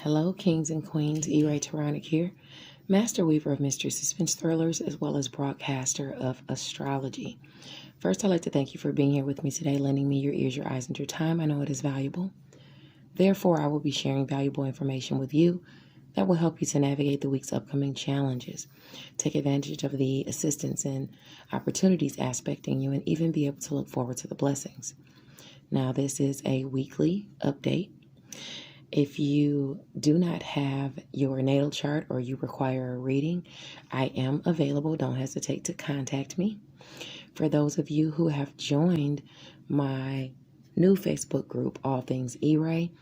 Hello, kings and queens. E-Ray Taronic here, master weaver of mystery suspense thrillers, as well as broadcaster of astrology. First, I'd like to thank you for being here with me today, lending me your ears, your eyes, and your time. I know it is valuable. Therefore, I will be sharing valuable information with you that will help you to navigate the week's upcoming challenges, take advantage of the assistance and opportunities aspecting you, and even be able to look forward to the blessings. Now, this is a weekly update. If you do not have your natal chart or you require a reading, I am available. Don't hesitate to contact me. For those of you who have joined my new Facebook group, All Things E-Ray,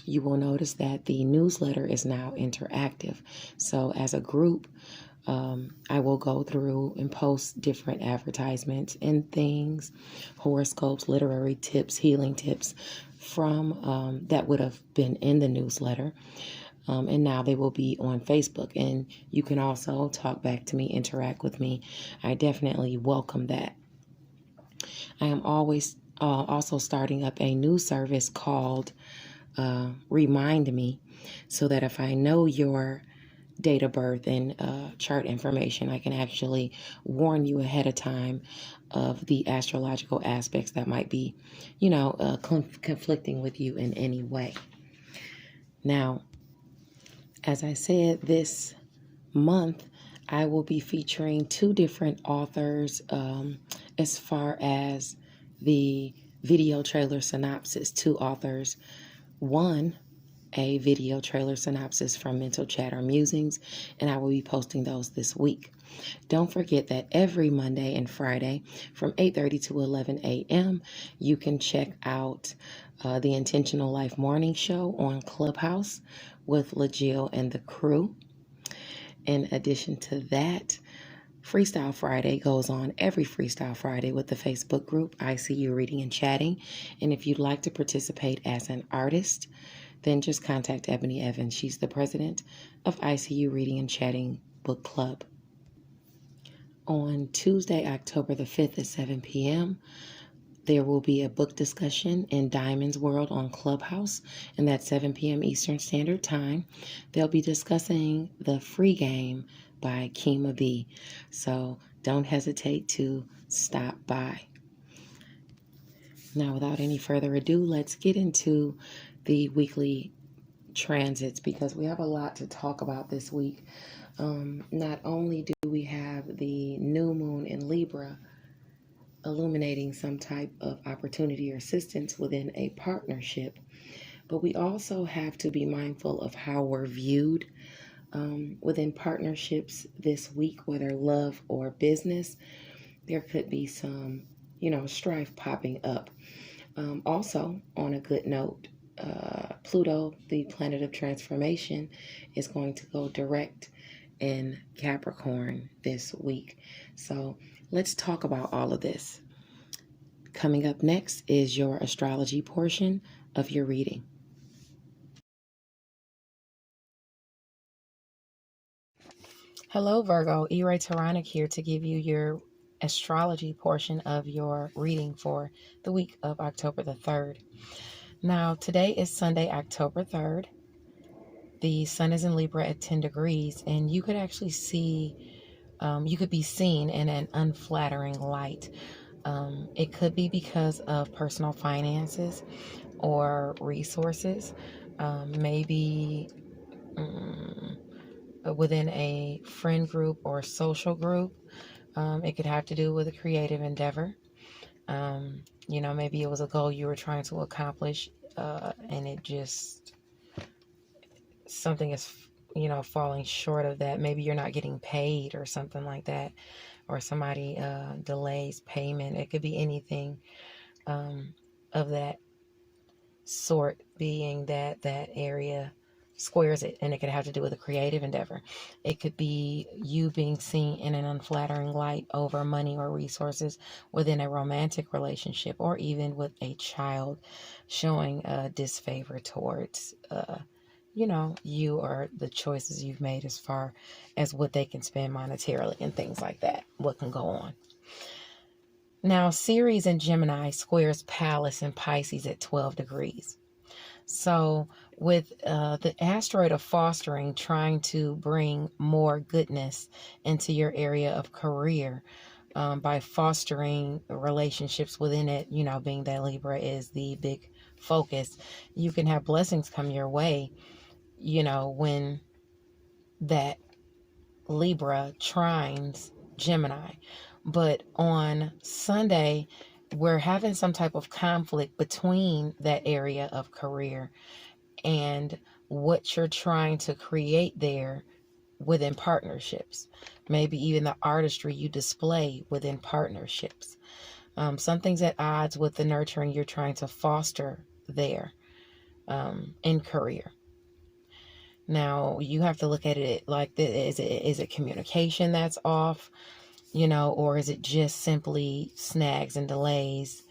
you will notice that the newsletter is now interactive. So as a group, I will go through and post different advertisements and things, horoscopes, literary tips, healing tips from that would have been in the newsletter. And now they will be on Facebook. And you can also talk back to me, interact with me. I definitely welcome that. I am always also starting up a new service called Remind Me, so that if I know your date of birth and chart information, I can actually warn you ahead of time of the astrological aspects that might be, conflicting with you in any way. Now, as I said, this month I will be featuring two different authors as far as the video trailer synopsis. Two authors. One, a video trailer synopsis from Mental Chatter Musings, and I will be posting those this week. Don't forget that every Monday and Friday from 8:30 to 11 a.m. you can check out the Intentional Life Morning Show on Clubhouse with LaJill and the crew. In addition to that, Freestyle Friday goes on every Freestyle Friday with the Facebook group I See You Reading and Chatting. And if you'd like to participate as an artist, then just contact Ebony Evans. She's the president of ICU Reading and Chatting Book Club. On Tuesday, October the 5th at 7 p.m., there will be a book discussion in Diamond's World on Clubhouse, and that's 7 p.m. Eastern Standard Time. They'll be discussing The Free Game by Kima B. So don't hesitate to stop by. Now, without any further ado, let's get into the weekly transits, because we have a lot to talk about this week. Not only do we have the new moon in Libra illuminating some type of opportunity or assistance within a partnership, but we also have to be mindful of how we're viewed within partnerships this week, whether love or business. There could be some, strife popping up. Also, on a good note, Pluto, the planet of transformation, is going to go direct in Capricorn this week. So let's talk about all of this. Coming up next is your astrology portion of your reading. Hello, Virgo. E-Ray Taronic here to give you your astrology portion of your reading for the week of October the 3rd. Now, today is Sunday, October 3rd. The sun is in Libra at 10 degrees, and you could actually see, you could be seen in an unflattering light. It could be because of personal finances or resources, maybe within a friend group or social group. It could have to do with a creative endeavor. Maybe it was a goal you were trying to accomplish, and it just, something is, falling short of that. Maybe you're not getting paid or something like that, or somebody delays payment. It could be anything of that sort, being that area squares it, and it could have to do with a creative endeavor. It could be you being seen in an unflattering light over money or resources within a romantic relationship, or even with a child showing disfavor towards you or the choices you've made as far as what they can spend monetarily and things like that, what can go on. Now, Ceres in Gemini squares Pallas in Pisces at 12 degrees. So with the asteroid of fostering, trying to bring more goodness into your area of career by fostering relationships within it, you know, being that Libra is the big focus, you can have blessings come your way, you know, when that Libra trines Gemini. But on Sunday, we're having some type of conflict between that area of career and what you're trying to create there within partnerships. Maybe even the artistry you display within partnerships. Something's at odds with the nurturing you're trying to foster there in career. Now, you have to look at it like this. Is it communication that's off, you know, or is it just simply snags and delays?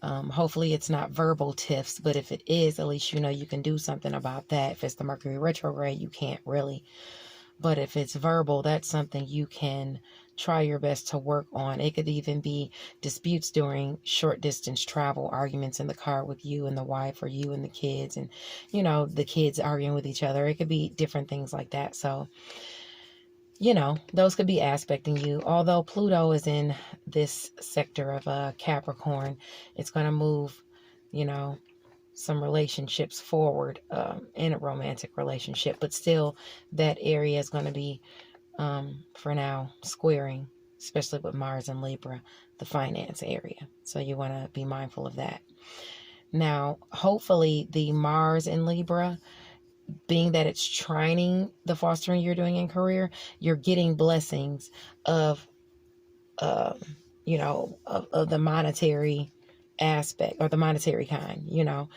Hopefully it's not verbal tiffs, but if it is, at least you know you can do something about that. If it's the Mercury retrograde, you can't really. But if it's verbal, that's something you can try your best to work on. It could even be disputes during short distance travel, arguments in the car with you and the wife, or you and the kids, and, you know, the kids arguing with each other. It could be different things like that. So, you know, those could be aspecting you. Although Pluto is in this sector of Capricorn, it's going to move, you know, some relationships forward in a romantic relationship. But still, that area is going to be, for now, squaring, especially with Mars and Libra, the finance area. So you want to be mindful of that. Now, hopefully the Mars in Libra, being that it's trining the fostering you're doing in career, you're getting blessings of, you know, of the monetary aspect, or the monetary kind, you know.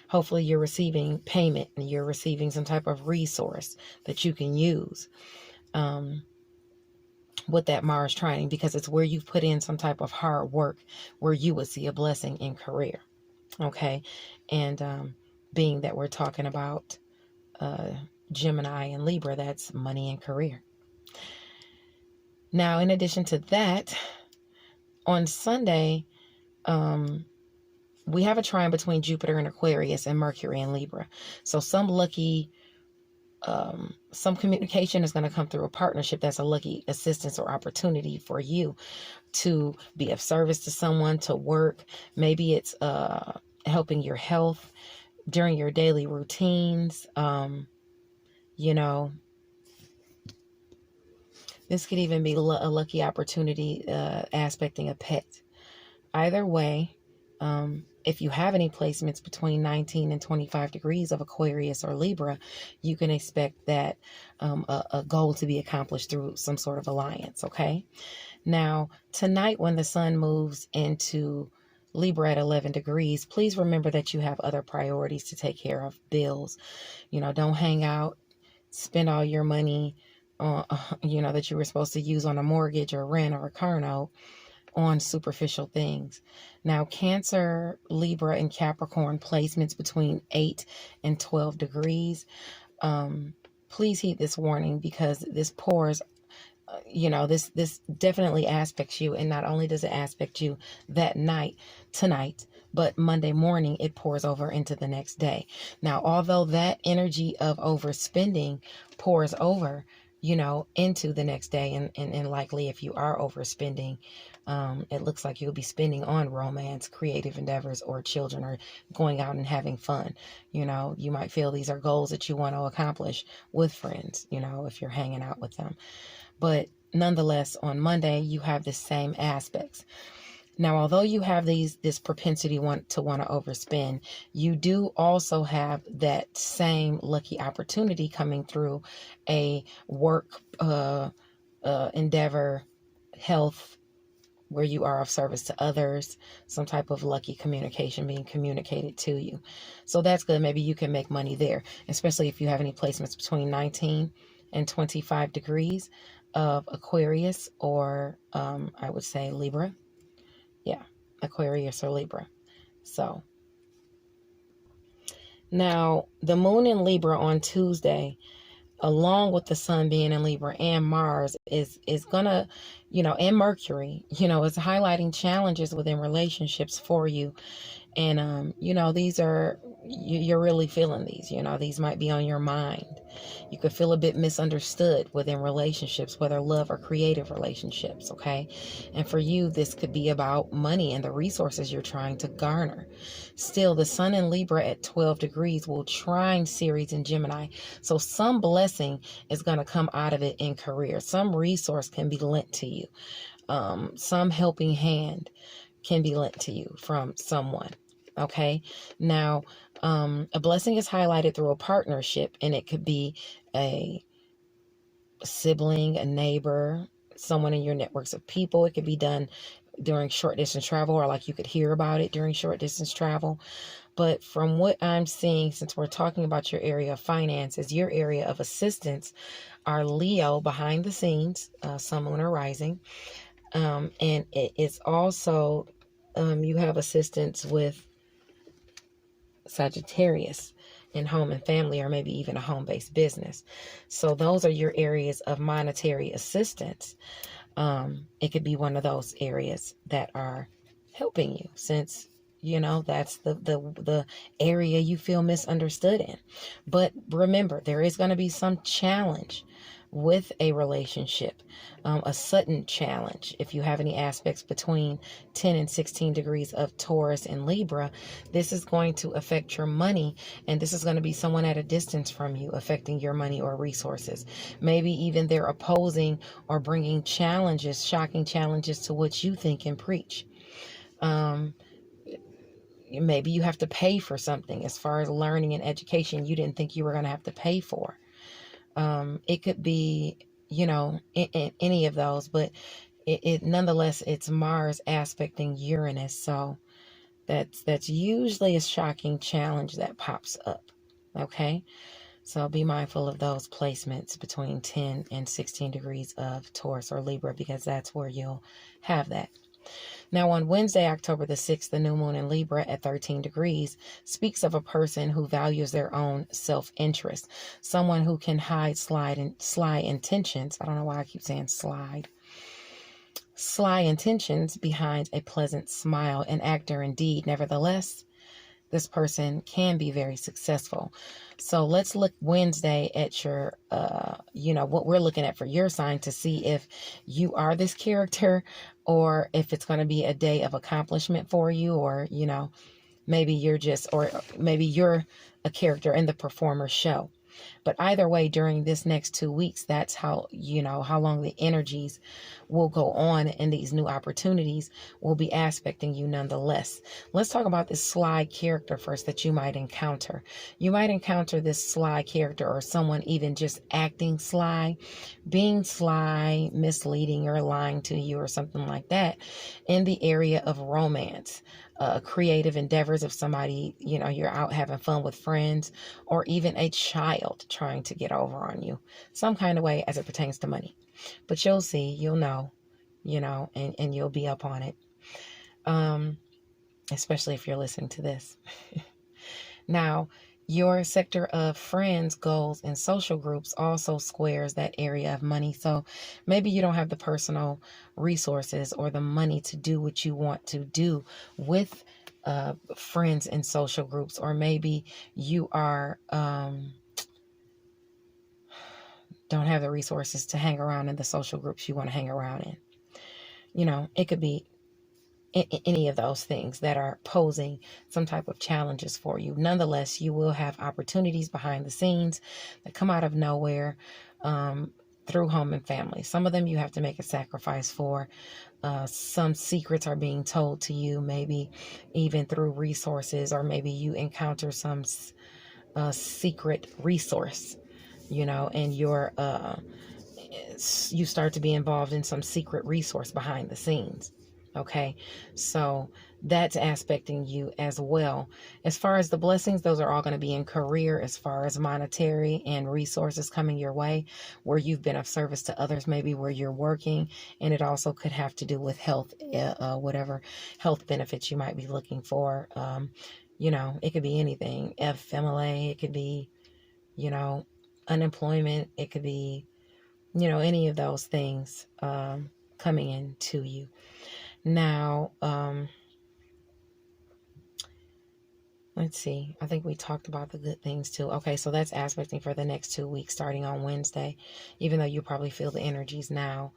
Hopefully you're receiving payment and you're receiving some type of resource that you can use with that Mars trining, because it's where you've put in some type of hard work where you would see a blessing in career. Okay. And being that we're talking about Gemini and Libra, that's money and career. Now, in addition to that, on Sunday, we have a trine between Jupiter and Aquarius and Mercury and Libra. So some communication is going to come through a partnership that's a lucky assistance or opportunity for you to be of service to someone, to work. Maybe it's helping your health during your daily routines. You know, this could even be a lucky opportunity aspecting a pet. Either way, if you have any placements between 19 and 25 degrees of Aquarius or Libra, you can expect that a goal to be accomplished through some sort of alliance, okay? Now, tonight when the sun moves into Libra at 11 degrees, please remember that you have other priorities to take care of, bills. You know, don't hang out, spend all your money, you know, that you were supposed to use on a mortgage or rent or a car note on superficial things. Now, Cancer, Libra, and Capricorn placements between 8 and 12 degrees. Please heed this warning, because this pours, you know, this definitely aspects you. And not only does it aspect you that night, tonight, but Monday morning, it pours over into the next day. Now, although that energy of overspending pours over, you know, into the next day, and likely if you are overspending, it looks like you'll be spending on romance, creative endeavors, or children, or going out and having fun. You know, you might feel these are goals that you want to accomplish with friends, you know, if you're hanging out with them. But nonetheless, on Monday, you have the same aspects. Now, although you have this propensity to want to overspend, you do also have that same lucky opportunity coming through a work endeavor, health, where you are of service to others, some type of lucky communication being communicated to you. So that's good. Maybe you can make money there, especially if you have any placements between 19 and 25 degrees of Aquarius, or I would say Libra. Yeah, Aquarius or Libra. So now the moon in Libra on Tuesday, along with the sun being in Libra and Mars, is gonna, you know, and Mercury, you know, is highlighting challenges within relationships for you. And, you know, these are you're really feeling these. These might be on your mind. You could feel a bit misunderstood within relationships, whether love or creative relationships, okay? And for you, this could be about money and the resources you're trying to garner. Still, the Sun in Libra at 12 degrees will trine Ceres in Gemini. So some blessing is going to come out of it in career. Some resource can be lent to you. Some helping hand can be lent to you from someone. Okay. Now, a blessing is highlighted through a partnership, and it could be a sibling, a neighbor, someone in your networks of people. It could be done during short distance travel, or like you could hear about it during short distance travel. But from what I'm seeing, since we're talking about your area of finances, your area of assistance are Leo behind the scenes, Sun, Moon, or Rising. And it's also, you have assistance with Sagittarius in home and family, or maybe even a home-based business. So those are your areas of monetary assistance. It could be one of those areas that are helping you, since that's the area you feel misunderstood in. But remember, there is going to be some challenge with a relationship, a sudden challenge. If you have any aspects between 10 and 16 degrees of Taurus and Libra, this is going to affect your money, and this is going to be someone at a distance from you affecting your money or resources. Maybe even they're opposing or bringing challenges, shocking challenges to what you think and preach. Maybe you have to pay for something as far as learning and education you didn't think you were going to have to pay for. It could be, in any of those, but it nonetheless, it's Mars aspecting Uranus. So that's usually a shocking challenge that pops up. Okay. So be mindful of those placements between 10 and 16 degrees of Taurus or Libra, because that's where you'll have that. Now, on Wednesday, October the 6th, the new moon in Libra at 13 degrees speaks of a person who values their own self-interest, someone who can hide sly intentions. I don't know why I keep saying slide. Sly intentions behind a pleasant smile, an actor indeed. Nevertheless, this person can be very successful. So let's look Wednesday at your, what we're looking at for your sign, to see if you are this character, or if it's going to be a day of accomplishment for you, or, maybe you're a character in the performer show. But either way, during this next 2 weeks, that's how long the energies will go on, and these new opportunities will be aspecting you nonetheless. Let's talk about this sly character first that you might encounter. You might encounter this sly character, or someone even just acting sly, being sly, misleading, or lying to you, or something like that, in the area of romance. Creative endeavors, of somebody, you're out having fun with friends, or even a child trying to get over on you some kind of way as it pertains to money. But you'll see, you'll know, and you'll be up on it. Especially if you're listening to this. Now, your sector of friends, goals, and social groups also squares that area of money. So maybe you don't have the personal resources or the money to do what you want to do with friends and social groups, or maybe you are don't have the resources to hang around in the social groups you want to hang around in. It could be any of those things that are posing some type of challenges for you. Nonetheless, you will have opportunities behind the scenes that come out of nowhere, through home and family. Some of them you have to make a sacrifice for. Some secrets are being told to you, maybe even through resources, or maybe you encounter some secret resource, and you start to be involved in some secret resource behind the scenes. Okay, so that's aspecting you as well. As far as the blessings, those are all going to be in career, as far as monetary and resources coming your way, where you've been of service to others, maybe where you're working. And it also could have to do with health, whatever health benefits you might be looking for. It could be anything, FMLA, it could be, unemployment, it could be, any of those things coming into you. Now, Let's see. I think we talked about the good things too. Okay, so that's aspecting for the next 2 weeks starting on Wednesday, even though you probably feel the energies now.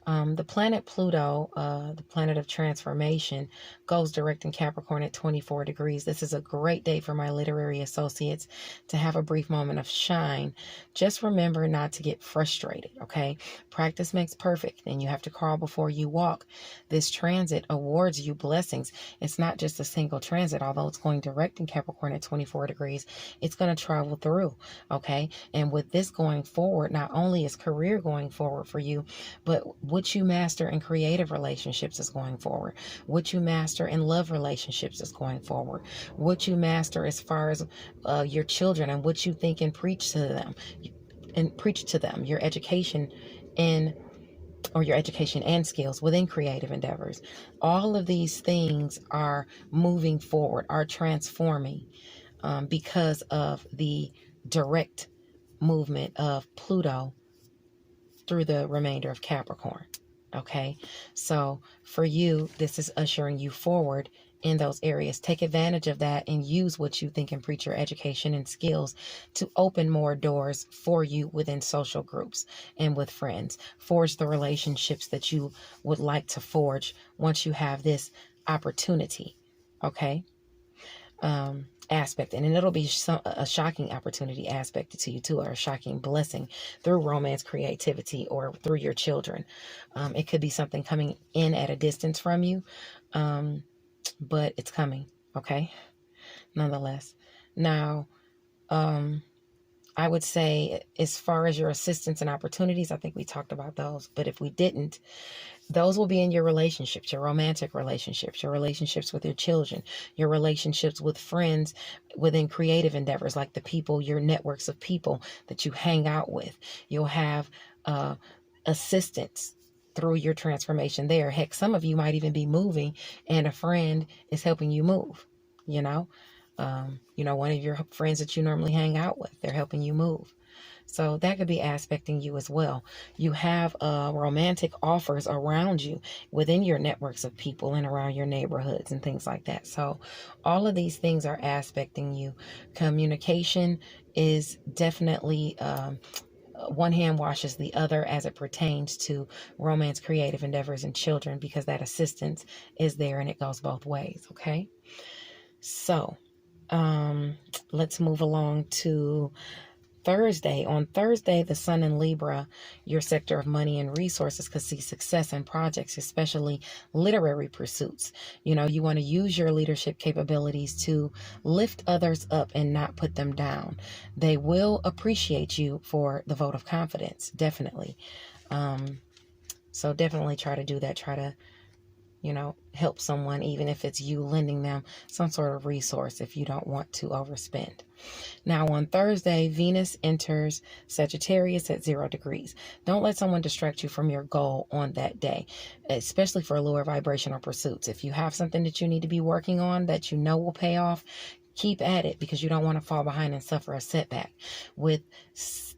The planet Pluto, the planet of transformation, goes direct in Capricorn at 24 degrees. This is a great day for my literary associates to have a brief moment of shine. Just remember not to get frustrated, okay? Practice makes perfect, and you have to crawl before you walk. This transit awards you blessings. It's not just a single transit, although it's going direct in Capricorn at 24 degrees. It's going to travel through, okay? And with this going forward, not only is career going forward for you, but what you master in creative relationships is going forward. What you master in love relationships is going forward. What you master as far as your children and what you think and preach to them, your education your education and skills within creative endeavors. All of these things are moving forward, are transforming because of the direct movement of Pluto through the remainder of Capricorn. Okay, so for you, this is ushering you forward in those areas. Take advantage of that and use what you think and preach your education and skills to open more doors for you within social groups and with friends. Forge the relationships that you would like to forge once you have this opportunity. Okay. Aspect, and it'll be a shocking opportunity aspect to you too, or a shocking blessing through romance, creativity, or through your children. It could be something coming in at a distance from you, but it's coming, okay, nonetheless. Now, I would say as far as your assistance and opportunities, I think we talked about those, but if we didn't, those will be in your relationships, your romantic relationships, your relationships with your children, your relationships with friends within creative endeavors, like the people, your networks of people that you hang out with. You'll have assistance through your transformation there. Heck, some of you might even be moving and a friend is helping you move, you know. One of your friends that you normally hang out with, they're helping you move. So that could be aspecting you as well. You have romantic offers around you within your networks of people and around your neighborhoods and things like that. So all of these things are aspecting you. Communication is definitely one hand washes the other as it pertains to romance, creative endeavors, and children, because that assistance is there and it goes both ways. Okay. So let's move along to Thursday. On Thursday, the sun in Libra, your sector of money and resources, could see success in projects, especially literary pursuits. You want to use your leadership capabilities to lift others up and not put them down. They will appreciate you for the vote of confidence, definitely. So definitely try to do that. Try to help someone, even if it's you lending them some sort of resource if you don't want to overspend. Now on Thursday, Venus enters Sagittarius at 0 degrees. Don't let someone distract you from your goal on that day, especially for lower vibrational pursuits. If you have something that you need to be working on that you know will pay off, keep at it, because you don't want to fall behind and suffer a setback. With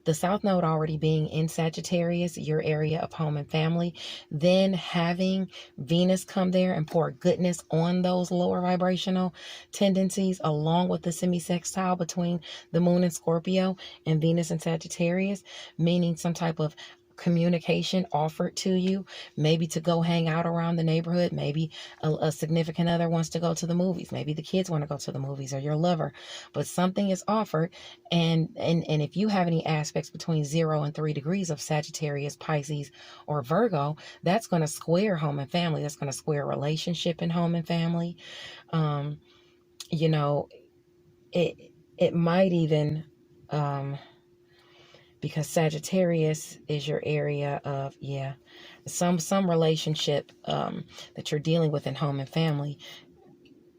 the South Node already being in Sagittarius, your area of home and family, then having Venus come there and pour goodness on those lower vibrational tendencies, along with the semi-sextile between the Moon in Scorpio and Venus in Sagittarius, meaning some type of communication offered to you, maybe to go hang out around the neighborhood, maybe a significant other wants to go to the movies, maybe the kids want to go to the movies, or your lover, but something is offered. And if you have any aspects between 0 and 3 degrees of Sagittarius, Pisces, or Virgo, that's going to square home and family. That's going to square relationship in home and family. It might even because Sagittarius is your area of, some relationship that you're dealing with in home and family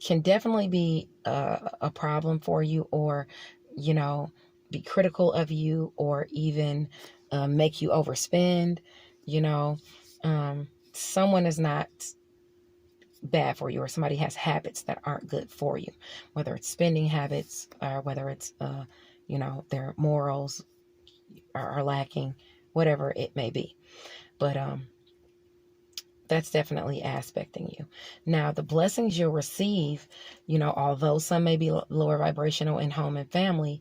can definitely be a problem for you, or, be critical of you, or even make you overspend. Someone is not bad for you, or somebody has habits that aren't good for you, whether it's spending habits, or whether it's, their morals are lacking, whatever it may be. But That's definitely aspecting you. Now, the blessings you'll receive, although some may be lower vibrational in home and family,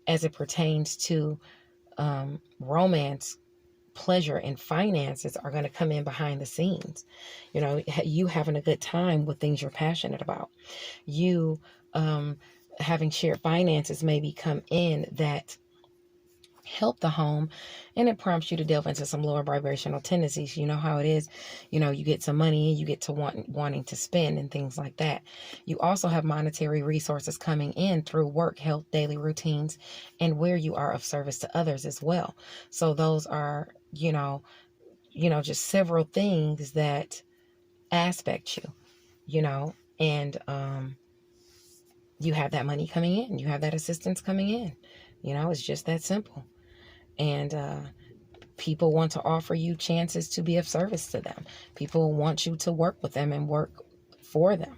as it pertains to romance, pleasure, and finances, are going to come in behind the scenes. You having a good time with things you're passionate about. You having shared finances maybe come in that help the home, and it prompts you to delve into some lower vibrational tendencies. You know how it is. You get some money, you get to wanting to spend and things like that. You also have monetary resources coming in through work, health, daily routines, and where you are of service to others as well. So those are, just several things that aspect you, and you have that money coming in, you have that assistance coming in. It's just that simple. And people want to offer you chances to be of service to them. People want you to work with them and work for them.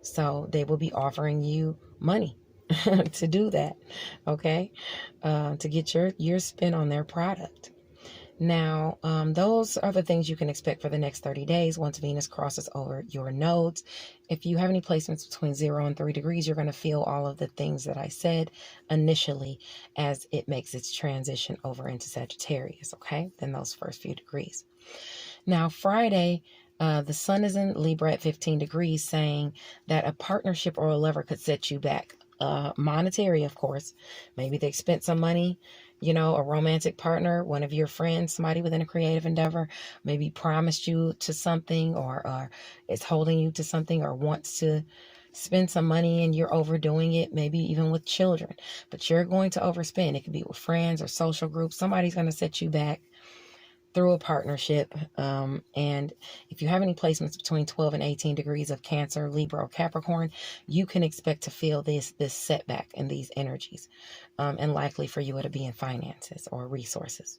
So they will be offering you money to do that, okay? To get your spin on their product. Now, those are the things you can expect for the next 30 days once Venus crosses over your nodes. If you have any placements between 0 and 3 degrees, you're going to feel all of the things that I said initially as it makes its transition over into Sagittarius, okay? Then those first few degrees. Now, Friday, the sun is in Libra at 15 degrees, saying that a partnership or a lover could set you back. Monetary, of course. Maybe they spent some money. A romantic partner, one of your friends, somebody within a creative endeavor, maybe promised you to something, or is holding you to something, or wants to spend some money and you're overdoing it, maybe even with children. But you're going to overspend. It could be with friends or social groups. Somebody's going to set you back through a partnership. And if you have any placements between 12 and 18 degrees of Cancer, Libra, or Capricorn, you can expect to feel this setback and these energies. And likely for you it'll be in finances or resources.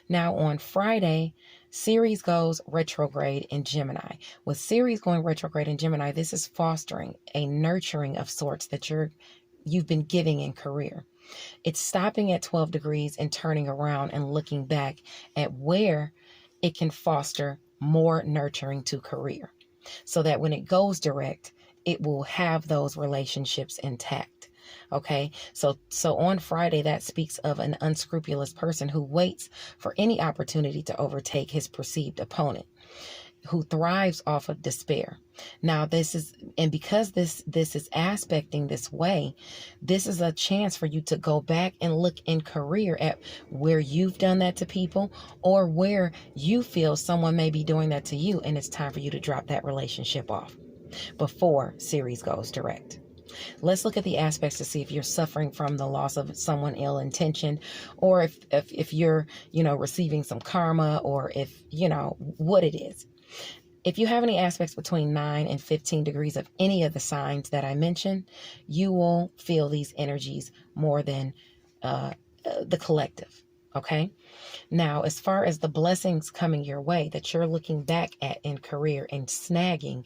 Now on Friday, Ceres goes retrograde in Gemini. With Ceres going retrograde in Gemini, this is fostering a nurturing of sorts that you've been giving in career. It's stopping at 12 degrees and turning around and looking back at where it can foster more nurturing to career, so that when it goes direct, it will have those relationships intact. Okay, so on Friday, that speaks of an unscrupulous person who waits for any opportunity to overtake his perceived opponent, who thrives off of despair. Now because this is aspecting this way, this is a chance for you to go back and look in career at where you've done that to people, or where you feel someone may be doing that to you, and it's time for you to drop that relationship off before Ceres goes direct. Let's look at the aspects to see if you're suffering from the loss of someone ill-intentioned, or if you're, receiving some karma, or if, what it is. If you have any aspects between 9 and 15 degrees of any of the signs that I mentioned, you will feel these energies more than the collective, okay? Now, as far as the blessings coming your way that you're looking back at in career and snagging,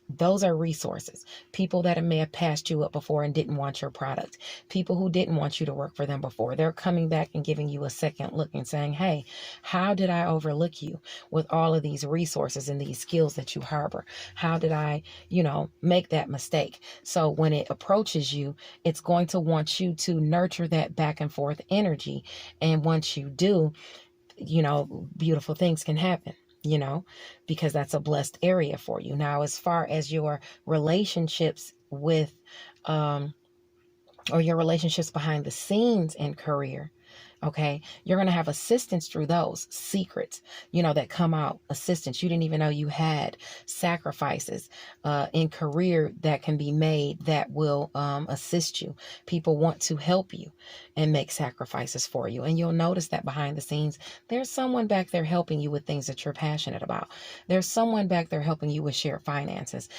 those are resources. People that may have passed you up before and didn't want your product. People who didn't want you to work for them before. They're coming back and giving you a second look and saying, hey, how did I overlook you with all of these resources and these skills that you harbor? How did I, make that mistake? So when it approaches you, it's going to want you to nurture that back and forth energy. And once you do, beautiful things can happen, because that's a blessed area for you. Now, as far as your relationships with, or your relationships behind the scenes in career, okay, you're going to have assistance through those secrets, that come out, assistance you didn't even know you had, sacrifices in career that can be made that will assist you. People want to help you and make sacrifices for you. And you'll notice that behind the scenes, there's someone back there helping you with things that you're passionate about. There's someone back there helping you with shared finances.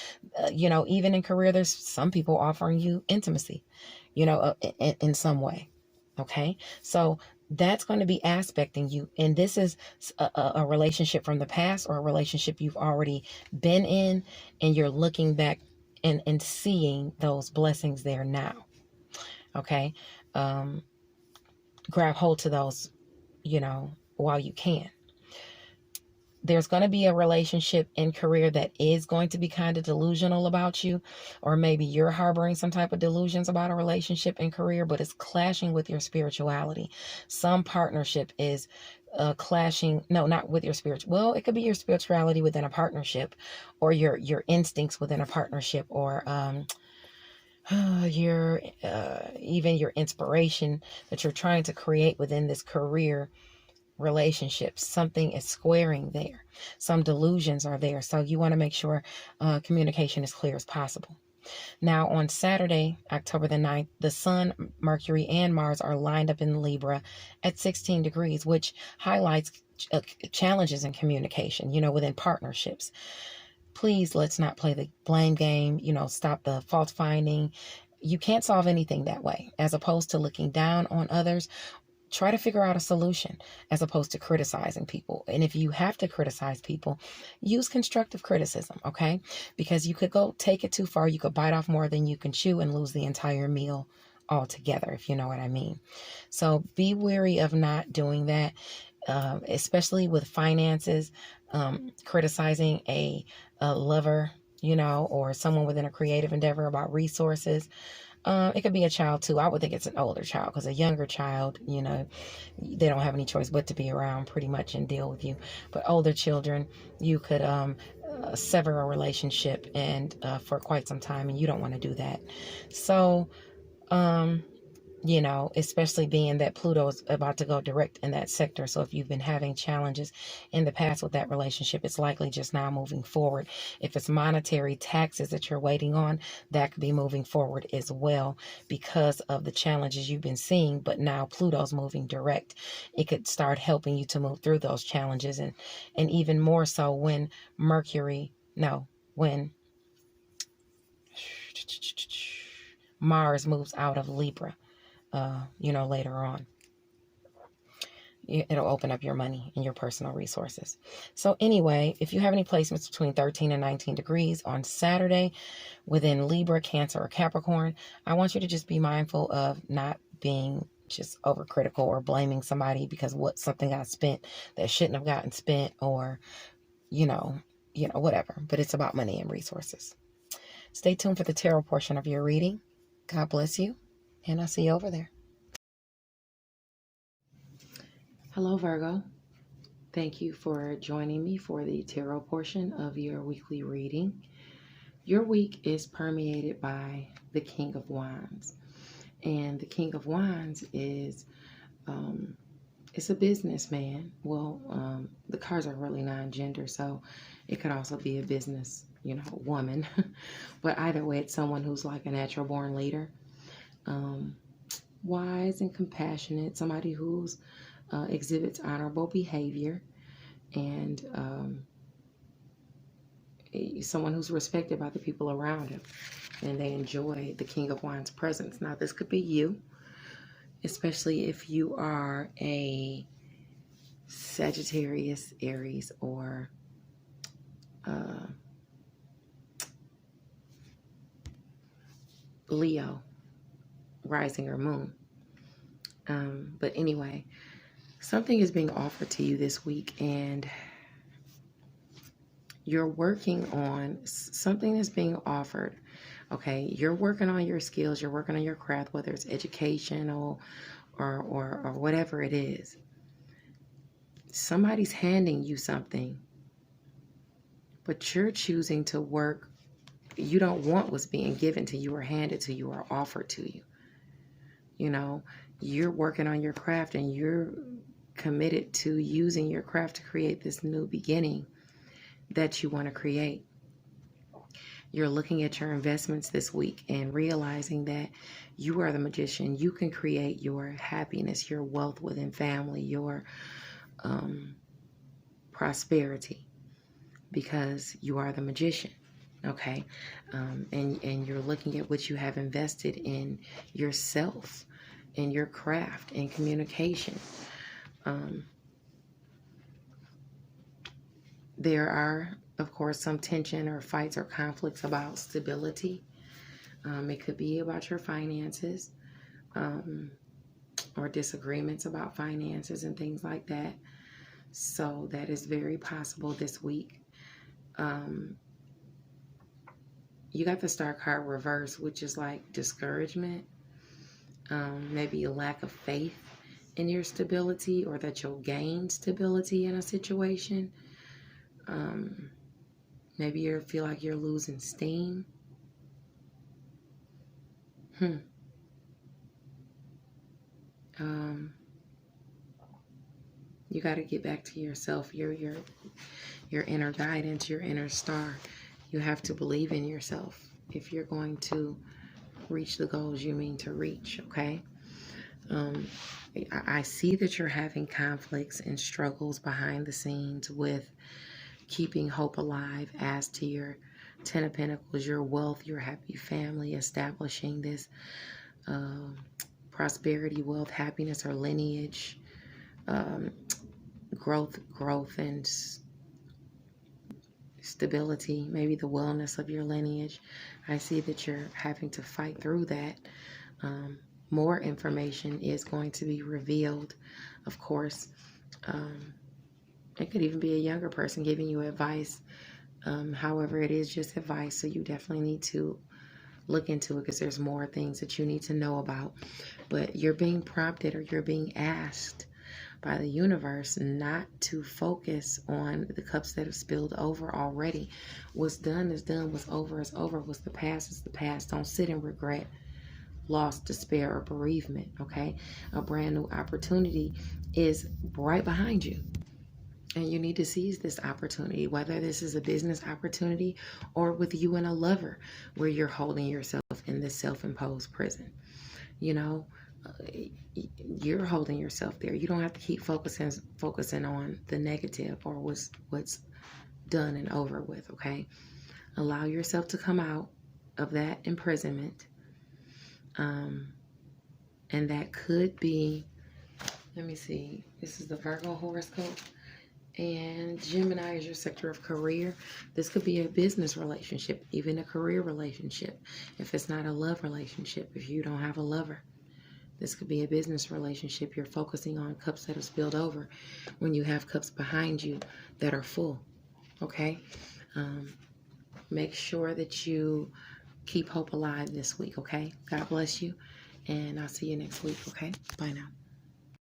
Even in career, there's some people offering you intimacy, in some way. Okay, so that's going to be aspecting you. And this is a relationship from the past, or a relationship you've already been in, and you're looking back and seeing those blessings there now. Okay, grab hold to those, while you can. There's going to be a relationship in career that is going to be kind of delusional about you, or maybe you're harboring some type of delusions about a relationship in career, but it's clashing with your spirituality. Some partnership is clashing, no, not with your spiritual. Well, it could be your spirituality within a partnership, or your instincts within a partnership, or your even your inspiration that you're trying to create within this career relationships. Something is squaring there. Some delusions are there. So you want to make sure communication is clear as possible. Now on Saturday, October the 9th, the Sun, Mercury, and Mars are lined up in Libra at 16 degrees, which highlights challenges in communication, within partnerships. Please, let's not play the blame game, stop the fault finding. You can't solve anything that way. As opposed to looking down on others, try to figure out a solution as opposed to criticizing people. And if you have to criticize people, use constructive criticism, okay? Because you could go take it too far. You could bite off more than you can chew and lose the entire meal altogether, if you know what I mean. So be wary of not doing that, especially with finances, criticizing a lover, or someone within a creative endeavor about resources. It could be a child too. I would think it's an older child, because a younger child, they don't have any choice but to be around pretty much and deal with you. But older children, you could sever a relationship and for quite some time, and you don't want to do that. So, especially being that Pluto is about to go direct in that sector. So if you've been having challenges in the past with that relationship, it's likely just now moving forward. If it's monetary taxes that you're waiting on, that could be moving forward as well because of the challenges you've been seeing. But now Pluto's moving direct. It could start helping you to move through those challenges. And even more so when when Mars moves out of Libra. Later on. It'll open up your money and your personal resources. So anyway, if you have any placements between 13 and 19 degrees on Saturday within Libra, Cancer, or Capricorn, I want you to just be mindful of not being just overcritical or blaming somebody because something got spent that shouldn't have gotten spent, or, whatever. But it's about money and resources. Stay tuned for the tarot portion of your reading. God bless you, and I'll see you over there. Hello, Virgo. Thank you for joining me for the tarot portion of your weekly reading. Your week is permeated by the King of Wands. And the King of Wands is it's a businessman. Well, the cards are really non-gender, so it could also be a business, woman. But either way, it's someone who's like a natural born leader. Wise and compassionate, somebody who's exhibits honorable behavior, and someone who's respected by the people around him, and they enjoy the King of Wands presence. Now, this could be you, especially if you are a Sagittarius, Aries, or Leo, rising or moon. But anyway, something is being offered to you this week, and you're working on something that's being offered. Okay, you're working on your skills, you're working on your craft, whether it's educational or whatever it is. Somebody's handing you something, but you're choosing to work. You don't want what's being given to you or handed to you or offered to you. You're working on your craft, and you're committed to using your craft to create this new beginning that you want to create. You're looking at your investments this week and realizing that you are the magician. You can create your happiness, your wealth within family, your prosperity, because you are the magician. Okay. And you're looking at what you have invested in yourself, in your craft, in communication. There are, of course, some tension or fights or conflicts about stability. It could be about your finances, or disagreements about finances and things like that. So that is very possible this week. You got the Star card reverse, which is like discouragement, maybe a lack of faith in your stability, or that you'll gain stability in a situation. Maybe you feel like you're losing steam. You got to get back to yourself, your inner guidance, your inner star. You have to believe in yourself if you're going to reach the goals you mean to reach, okay? I see that you're having conflicts and struggles behind the scenes with keeping hope alive as to your Ten of Pentacles, your wealth, your happy family, establishing this prosperity, wealth, happiness, or lineage, growth and stability, maybe the wellness of your lineage. I see that you're having to fight through that. More information is going to be revealed, of course. It could even be a younger person giving you advice. However, it is just advice, so you definitely need to look into it because there's more things that you need to know about. But you're being prompted, or you're being asked by the universe not to focus on the cups that have spilled over already. What's done is done. What's over is over. What's the past is the past. Don't sit in regret, loss, despair, or bereavement, okay? A brand new opportunity is right behind you. And you need to seize this opportunity, whether this is a business opportunity or with you and a lover, where you're holding yourself in this self-imposed prison. You know, you're holding yourself there. You don't have to keep focusing on the negative or what's done and over with, okay? Allow yourself to come out of that imprisonment. And that could be, let me see, this is the Virgo horoscope. And Gemini is your sector of career. This could be a business relationship, even a career relationship. If it's not a love relationship, if you don't have a lover, this could be a business relationship. You're focusing on cups that have spilled over when you have cups behind you that are full, okay? Make sure that you keep hope alive this week, okay? God bless you, and I'll see you next week, okay? Bye now.